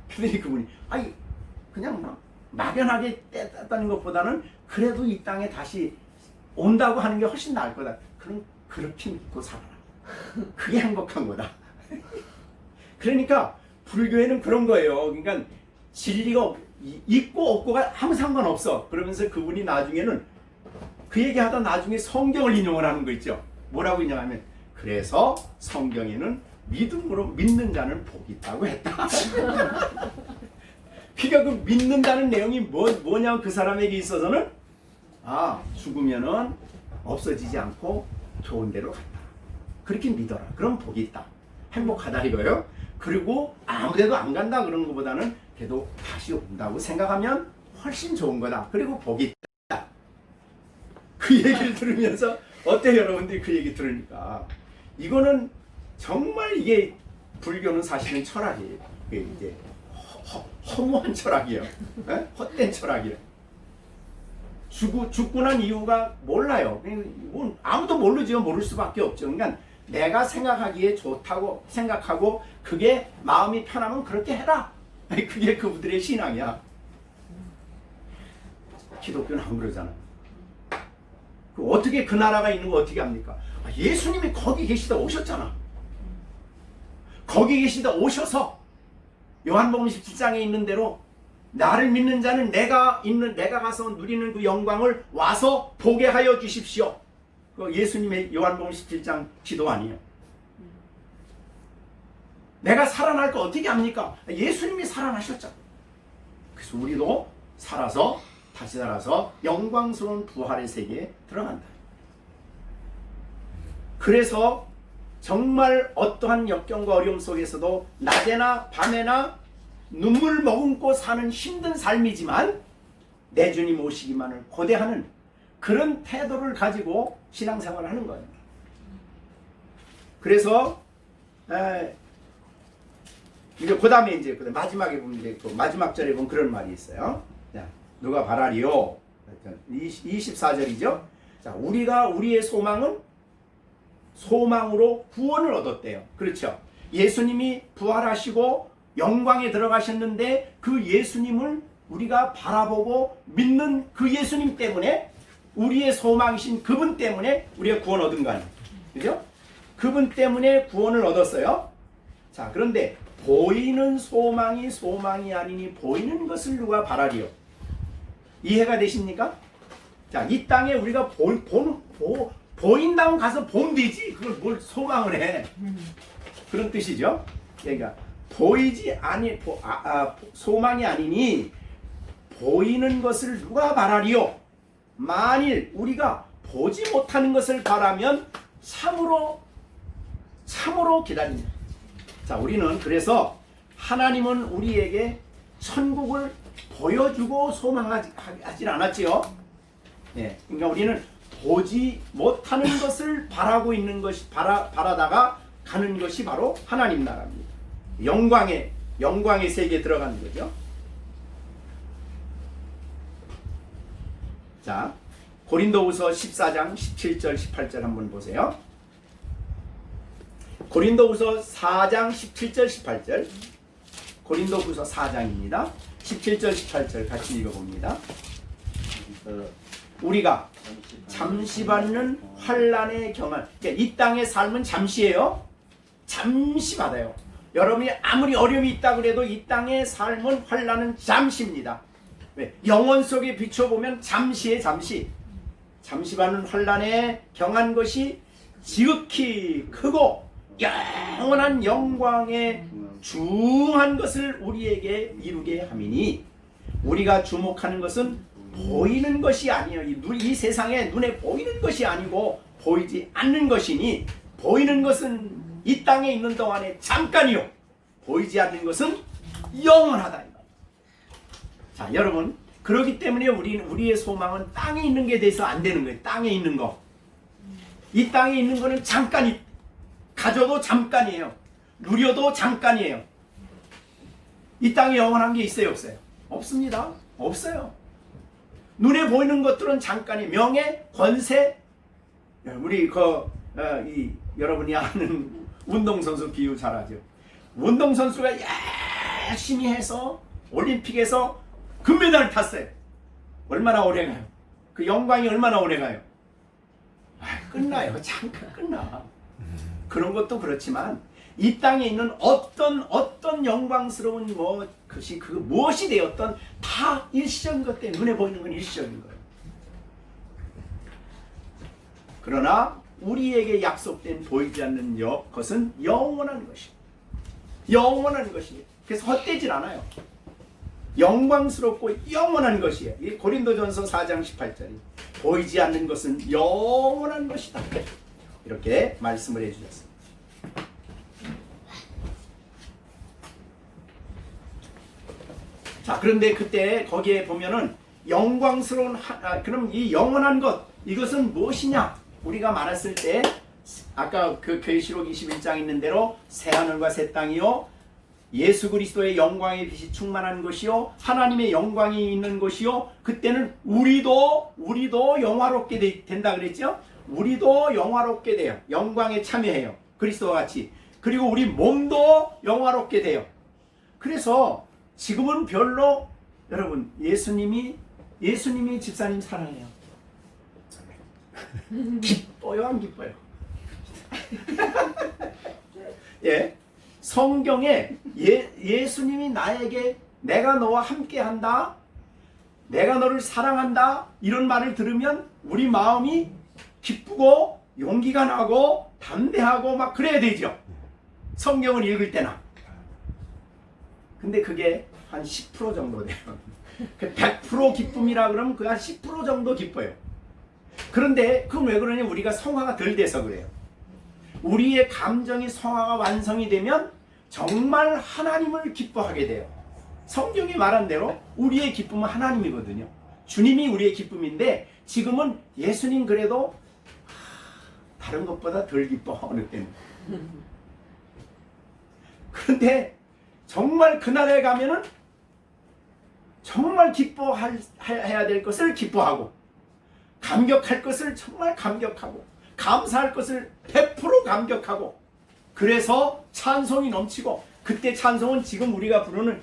그러니 그분이 그냥 막연하게 뗐다는 것보다는 그래도 이 땅에 다시 온다고 하는 게 훨씬 나을 거다. 그럼 그렇게 믿고 살아라. 그게 행복한 거다. 그러니까 불교에는 그런 거예요. 그러니까 진리가 있고 없고가 아무 상관없어. 그러면서 그분이 나중에는 그 얘기하다 나중에 성경을 인용을 하는 거 있죠. 뭐라고 인용하면 그래서 성경에는 믿음으로 믿는 자는 복이 있다고 했다. 그러니까 그 믿는다는 내용이 뭐냐면 그 사람에게 있어서는 죽으면은 없어지지 않고 좋은 데로 간다. 그렇게 믿어라. 그럼 복이 있다. 행복하다 이거예요. 그리고 아무데도 안 간다 그런 것보다는 그래도 다시 온다고 생각하면 훨씬 좋은 거다. 그리고 복이 있다. 그 얘기를 들으면서 어때요 여러분들이 그 얘기 들으니까 이거는 정말 이게 불교는 사실은 철학이에요. 이게 허무한 철학이에요. 헛된 철학이에요. 죽고 난 이유가 몰라요. 아무도 모르죠. 모를 수밖에 없죠. 그러니까 내가 생각하기에 좋다고 생각하고 그게 마음이 편하면 그렇게 해라. 그게 그분들의 신앙이야. 기독교는 안 그러잖아. 어떻게 그 나라가 있는 거 어떻게 합니까? 예수님이 거기 계시다 오셨잖아. 거기 계시다 오셔서 요한복음 17장에 있는 대로 나를 믿는 자는 내가 가서 누리는 그 영광을 와서 보게 하여 주십시오. 그 예수님의 요한복음 17장 기도 아니에요. 내가 살아날 거 어떻게 합니까? 예수님이 살아나셨잖아. 그래서 우리도 다시 살아서 영광스러운 부활의 세계에 들어간다. 그래서 정말 어떠한 역경과 어려움 속에서도 낮에나 밤에나 눈물 머금고 사는 힘든 삶이지만 내 주님 오시기만을 고대하는 그런 태도를 가지고 신앙생활을 하는 거예요. 그래서 이제 그 다음에 이제 마지막에 보면 이제 그 마지막 절에 보면 그런 말이 있어요. 자, 누가 바라리요? 24절이죠. 자, 우리의 소망은 소망으로 구원을 얻었대요. 그렇죠? 예수님이 부활하시고 영광에 들어가셨는데 그 예수님을 우리가 바라보고 믿는 그 예수님 때문에, 우리의 소망이신 그분 때문에 우리가 구원 얻은 거 아니에요. 그죠? 그분 때문에 구원을 얻었어요. 자, 그런데 보이는 소망이 소망이 아니니 보이는 것을 누가 바라리요? 이해가 되십니까? 자, 이 땅에 우리가 보인다면 가서 보면 되지. 그걸 뭘 소망을 해. 그런 뜻이죠. 그러니까 보이지 아니 소망이 아니니 보이는 것을 누가 바라리요? 만일 우리가 보지 못하는 것을 바라면 참으로 기다립니다. 자, 우리는 그래서 하나님은 우리에게 천국을 보여주고 소망하지 않았지요. 예, 그러니까 우리는 보지 못하는 것을 바라고 있는 것이 바라다가 가는 것이 바로 하나님 나라입니다. 영광의 세계에 들어가는 거죠. 자, 고린도후서 14장 17절 18절 한번 보세요. 고린도후서 4장 17절 18절. 고린도후서 4장입니다. 17절 18절 같이 읽어봅니다. 우리가 잠시 받는 환난의 경한, 그러니까 이 땅의 삶은 잠시예요. 잠시 받아요. 여러분이 아무리 어려움이 있다 그래도 이 땅의 삶은 환난은 잠시입니다. 왜? 영원 속에 비춰보면 잠시에 잠시 받는 환난에 경한 것이 지극히 크고 영원한 영광에 중한 것을 우리에게 이루게 함이니, 우리가 주목하는 것은 보이는 것이 아니에요. 이 세상에 눈에 보이는 것이 아니고 보이지 않는 것이니, 보이는 것은 이 땅에 있는 동안에 잠깐이요, 보이지 않는 것은 영원하다. 자, 여러분, 그렇기 때문에 우리의 소망은 땅에 있는 게 돼서 안 되는 거예요. 땅에 있는 거. 이 땅에 있는 거는 잠깐이, 가져도 잠깐이에요. 누려도 잠깐이에요. 이 땅에 영원한 게 있어요, 없어요? 없습니다. 없어요. 눈에 보이는 것들은 잠깐이, 명예, 권세. 우리 여러분이 아는 운동선수 비유 잘하죠. 운동선수가 열심히 해서 올림픽에서 금메달을 탔어요. 얼마나 오래 가요? 그 영광이 얼마나 오래 가요? 끝나요. 잠깐 끝나. 그런 것도 그렇지만 이 땅에 있는 어떤 영광스러운 것이 그 무엇이 되었던 다 일시적인 것 때문에, 눈에 보이는 건 일시적인 거예요. 그러나 우리에게 약속된 보이지 않는 것은 영원한 것이에요. 영원한 것이에요. 그래서 헛되질 않아요. 영광스럽고 영원한 것이에요. 이 고린도전서 4장 18절이 보이지 않는 것은 영원한 것이다. 이렇게 말씀을 해주셨습니다. 자, 그런데 그때 거기에 보면은 영광스러운 그럼 이 영원한 것, 이것은 무엇이냐? 우리가 말했을 때 아까 그 계시록 21장 있는 대로 새하늘과 새 땅이요, 예수 그리스도의 영광의 빛이 충만한 것이요, 하나님의 영광이 있는 것이요, 그때는 우리도 영화롭게 된다 그랬죠? 우리도 영화롭게 돼요. 영광에 참여해요. 그리스도와 같이. 그리고 우리 몸도 영화롭게 돼요. 그래서 지금은 별로, 여러분, 예수님이 집사님 사랑해요. 기뻐요, 안 기뻐요? 예, 성경에 예수님이 나에게 내가 너와 함께 한다, 내가 너를 사랑한다, 이런 말을 들으면 우리 마음이 기쁘고 용기가 나고 담대하고 막 그래야 되죠. 성경을 읽을 때나. 근데 그게 한 10% 정도 돼요. 100% 기쁨이라 그러면 그 한 10% 정도 기뻐요. 그런데 그건 왜 그러냐? 우리가 성화가 덜 돼서 그래요. 우리의 감정이 성화가 완성이 되면 정말 하나님을 기뻐하게 돼요. 성경이 말한 대로 우리의 기쁨은 하나님이거든요. 주님이 우리의 기쁨인데, 지금은 예수님 그래도 다른 것보다 덜 기뻐, 어느 때는. 그런데 정말 그날에 가면은 정말 기뻐해야 될 것을 기뻐하고, 감격할 것을 정말 감격하고, 감사할 것을 100% 감격하고 그래서 찬송이 넘치고 그때 찬송은 지금 우리가 부르는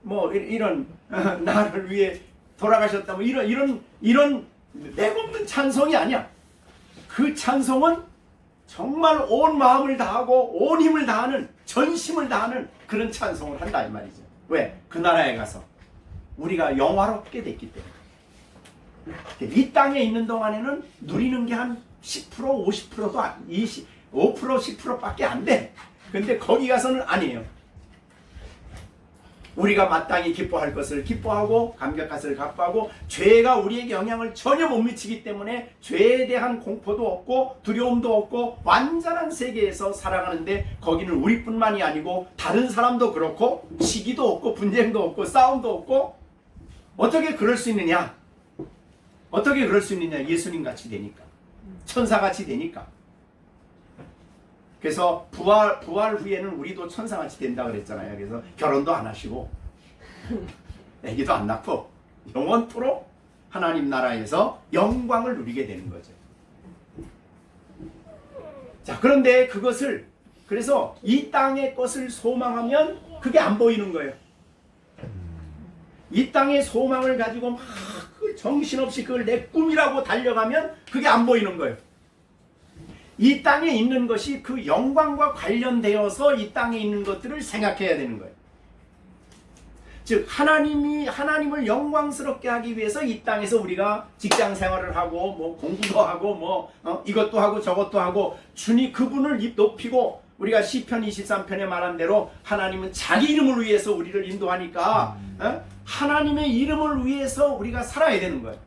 뭐 이런 나를 위해 돌아가셨다 뭐 이런 맥없는 찬송이 아니야. 그 찬송은 정말 온 마음을 다하고 온 힘을 다하는 전심을 다하는 그런 찬송을 한다 이 말이죠. 왜? 그 나라에 가서 우리가 영화롭게 됐기 때문에. 이 땅에 있는 동안에는 누리는 게 한 10% 50%도 5% 10%밖에 안 돼. 근데 거기 가서는 아니에요. 우리가 마땅히 기뻐할 것을 기뻐하고 감격할 것을 기뻐하고 죄가 우리에게 영향을 전혀 못 미치기 때문에 죄에 대한 공포도 없고 두려움도 없고 완전한 세계에서 살아가는데 거기는 우리뿐만이 아니고 다른 사람도 그렇고 시기도 없고 분쟁도 없고 싸움도 없고 어떻게 그럴 수 있느냐? 어떻게 그럴 수 있느냐? 예수님 같이 되니까. 천사같이 되니까. 그래서 부활 후에는 우리도 천사같이 된다 그랬잖아요. 그래서 결혼도 안 하시고 아기도 안 낳고 영원토록 하나님 나라에서 영광을 누리게 되는 거죠. 자, 그런데 그것을 그래서 이 땅의 것을 소망하면 그게 안 보이는 거예요. 이 땅의 소망을 가지고 막 정신없이 그걸 내 꿈이라고 달려가면 그게 안 보이는 거예요. 이 땅에 있는 것이 그 영광과 관련되어서 이 땅에 있는 것들을 생각해야 되는 거예요. 즉 하나님을 영광스럽게 하기 위해서 이 땅에서 우리가 직장 생활을 하고 뭐 공부도 하고 뭐 이것도 하고 저것도 하고 주님 그분을 높이고 우리가 시편 23편에 말한 대로 하나님은 자기 이름을 위해서 우리를 인도하니까 하나님의 이름을 위해서 우리가 살아야 되는 거예요.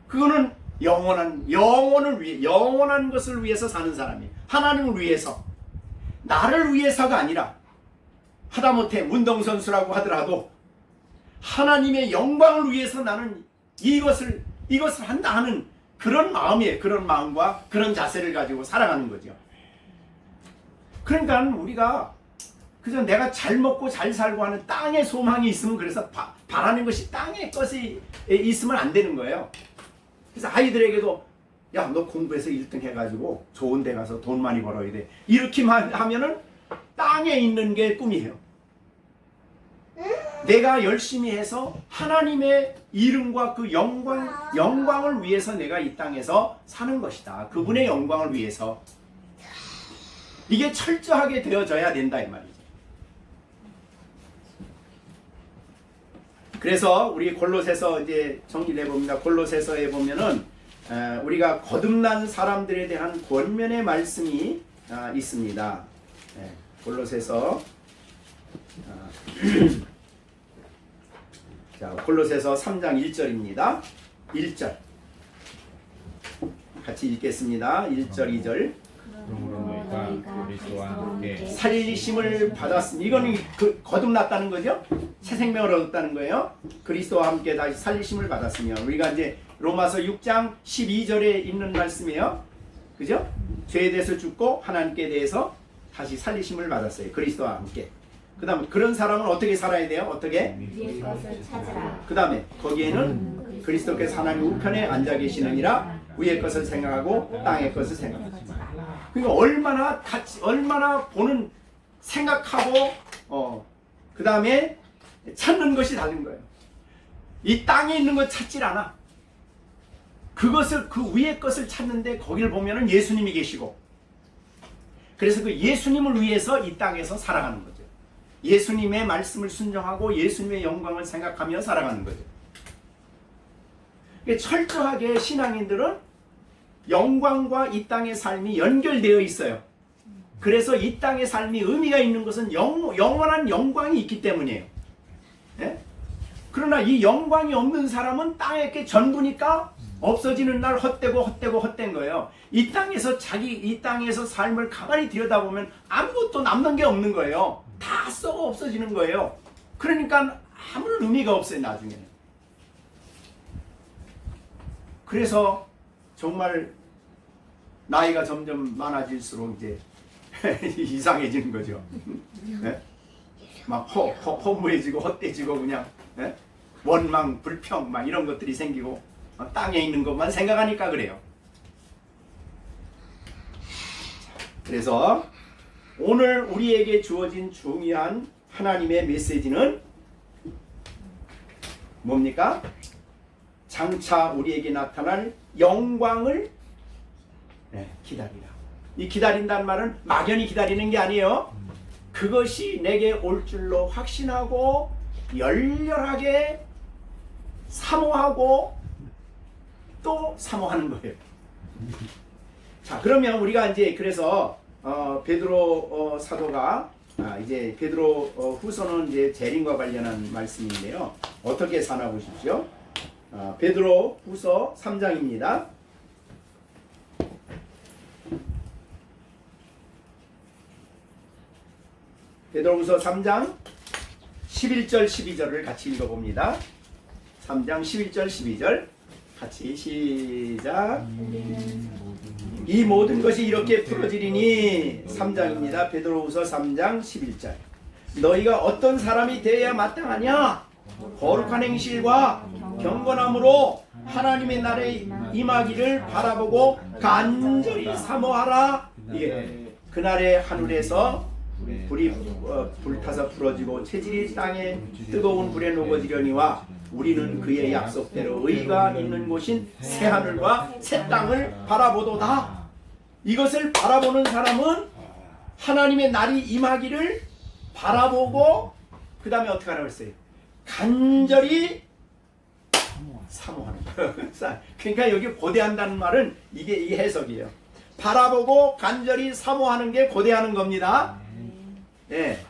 그거는 영원한 것을 위해서 사는 사람이에요. 하나님을 위해서. 나를 위해서가 아니라 하다못해 운동선수라고 하더라도 하나님의 영광을 위해서 나는 이것을 한다 하는 그런 마음이에요. 그런 마음과 그런 자세를 가지고 살아가는 거죠. 그러니까 우리가 그저 내가 잘 먹고 잘 살고 하는 땅의 소망이 있으면 그래서 바라는 것이 땅의 것이 있으면 안 되는 거예요. 그래서 아이들에게도 야, 너 공부해서 1등 해가지고 좋은 데 가서 돈 많이 벌어야 돼. 이렇게 하면은 땅에 있는 게 꿈이에요. 내가 열심히 해서 하나님의 이름과 그 영광을 위해서 내가 이 땅에서 사는 것이다. 그분의 영광을 위해서. 이게 철저하게 되어져야 된다 이 말이죠. 그래서 우리 골로새서 이제 정리를 해봅니다. 골로새서에 보면은 우리가 거듭난 사람들에 대한 권면의 말씀이 있습니다. 골로새서 자, 골로새서 3장 1절입니다. 1절 같이 읽겠습니다. 1절 2절 살리심을 받았으니 이거는 거듭났다는 거죠. 새 생명을 얻었다는 거예요. 그리스도와 함께 다시 살리심을 받았으며 우리가 이제 로마서 6장 12절에 있는 말씀이에요. 그죠? 죄에 대해서 죽고 하나님께 대해서 다시 살리심을 받았어요. 그리스도와 함께. 그 다음에 그런 사람은 어떻게 살아야 돼요? 어떻게? 위의 것을 찾으라. 그 다음에 거기에는 그리스도께서 하나님 우편에 앉아 계시느니라 위의 것을 생각하고 땅의 것을 생각하지 말라. 그러니까 얼마나 보는 생각하고 그 다음에 찾는 것이 다른 거예요. 이 땅에 있는 것 찾질 않아. 그것을 그 위의 것을 찾는데 거기를 보면은 예수님이 계시고 그래서 그 예수님을 위해서 이 땅에서 살아가는 거죠. 예수님의 말씀을 순종하고 예수님의 영광을 생각하며 살아가는 거죠. 철저하게 신앙인들은 영광과 이 땅의 삶이 연결되어 있어요. 그래서 이 땅의 삶이 의미가 있는 것은 영원한 영광이 있기 때문이에요. 예? 그러나 이 영광이 없는 사람은 땅에 게 전부니까 없어지는 날 헛된 거예요. 이 땅에서 이 땅에서 삶을 가만히 들여다보면 아무것도 남는 게 없는 거예요. 다 썩어 없어지는 거예요. 그러니까 아무런 의미가 없어요, 나중에는. 그래서 정말 나이가 점점 많아질수록 이제 이상해지는 거죠. 네? 막 허무해지고 헛되지고 그냥 네? 원망, 불평 막 이런 것들이 생기고 땅에 있는 것만 생각하니까 그래요. 그래서 오늘 우리에게 주어진 중요한 하나님의 메시지는 뭡니까? 장차 우리에게 나타날 영광을 기다리라. 이 기다린다는 말은 막연히 기다리는 게 아니에요. 그것이 내게 올 줄로 확신하고 열렬하게 사모하고 또 사모하는 거예요. 자, 그러면 우리가 이제 그래서 베드로 사도가 이제 베드로 후서는 이제 재림과 관련한 말씀인데요. 어떻게 사나 보십시오. 베드로 후서 3장입니다. 베드로후서 3장 11절 12절을 같이 읽어봅니다. 3장 11절 12절 같이 시작. 이 모든 것이 이렇게 풀어지리니 3장입니다. 베드로후서 3장 11절. 너희가 어떤 사람이 되어야 마땅하냐? 거룩한 행실과 경건함으로 하나님의 날에 임하기를 바라보고 간절히 사모하라. 그날의 하늘에서 불이 불타서 부러지고 체질이 땅에 뜨거운 불에 녹아지려니와 우리는 그의 약속대로 의가 있는 곳인 새 하늘과 새 땅을 바라보도다. 이것을 바라보는 사람은 하나님의 날이 임하기를 바라보고 그 다음에 어떻게 하라고 했어요? 간절히 사모하는 거예요. 그러니까 여기 고대한다는 말은 이게 해석이에요. 바라보고 간절히 사모하는 게 고대하는 겁니다.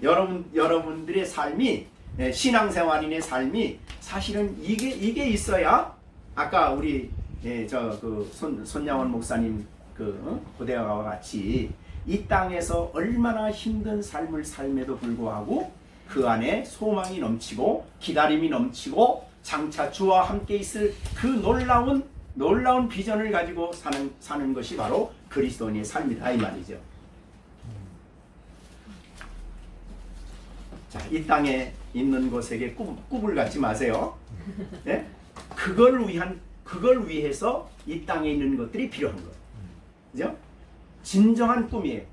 여러분들의 삶이 신앙생활인의 삶이 사실은 이게 있어야 아까 우리 손양원 목사님 고대와 같이 이 땅에서 얼마나 힘든 삶을 삶에도 불구하고 그 안에 소망이 넘치고 기다림이 넘치고 장차 주와 함께 있을 그 놀라운 비전을 가지고 사는 것이 바로 그리스도인의 삶이다 이 말이죠. 자, 이 땅에 있는 것에게 꿈을 갖지 마세요. 네? 그걸 위해서 이 땅에 있는 것들이 필요한 거예요. 그죠? 진정한 꿈이에요.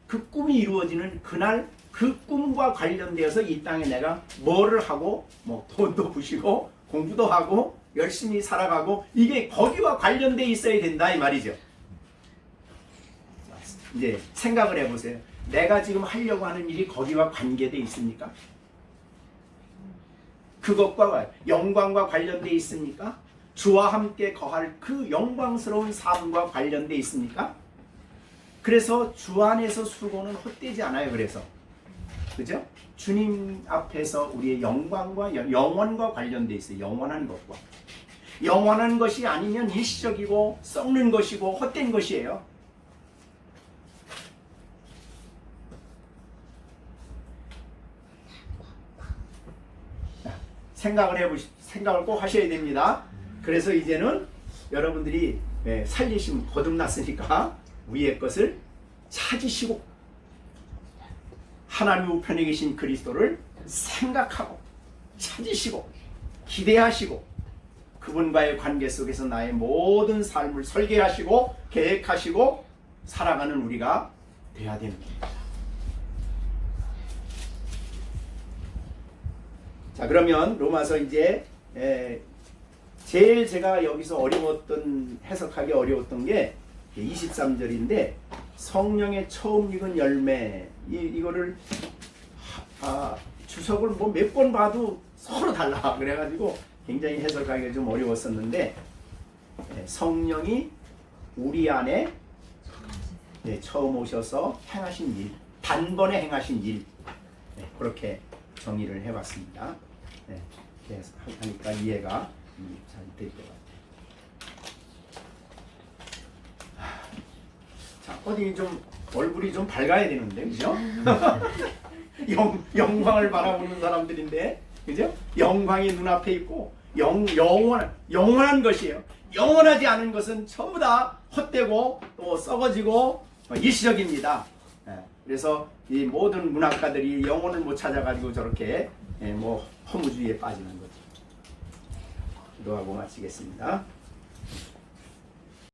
그 꿈이 이루어지는 그날 그 꿈과 관련되어서 이 땅에 내가 뭐를 하고 뭐 돈도 부시고 공부도 하고 열심히 살아가고 이게 거기와 관련돼 있어야 된다 이 말이죠. 이제 생각을 해보세요. 내가 지금 하려고 하는 일이 거기와 관계돼 있습니까? 그것과 영광과 관련돼 있습니까? 주와 함께 거할 그 영광스러운 삶과 관련돼 있습니까? 그래서 주 안에서 수고는 헛되지 않아요. 그래서 그죠? 주님 앞에서 우리의 영광과 영원과 관련돼 있어요. 영원한 것과 영원한 것이 아니면 일시적이고 썩는 것이고 헛된 것이에요. 생각을 꼭 하셔야 됩니다. 그래서 이제는 여러분들이 살리심 거듭났으니까 위의 것을 찾으시고 하나님 우편에 계신 그리스도를 생각하고 찾으시고 기대하시고 그분과의 관계 속에서 나의 모든 삶을 설계하시고 계획하시고 살아가는 우리가 되어야 되는 겁니다. 자, 그러면 로마서 이제 제일 제가 여기서 해석하기 어려웠던 게 23절인데 성령의 처음 익은 열매 이거를 주석을 뭐 몇 번 봐도 서로 달라 그래가지고 굉장히 해석하기가 좀 어려웠었는데 성령이 우리 안에 처음 오셔서 행하신 일, 단번에 행하신 일 그렇게 정의를 해봤습니다. 그래서 하니까 이해가 잘 될 것 같아요. 자, 어디 좀 얼굴이 좀 밝아야 되는데, 그죠? 영광을 바라보는 사람들인데, 그죠? 영광이 눈앞에 있고 영원한 것이에요. 영원하지 않은 것은 전부 다 헛되고 또 썩어지고 일시적입니다. 그래서 이 모든 문학가들이 영혼을 못 찾아가지고 저렇게 허무주의에 빠지는 거죠. 기도하고 마치겠습니다.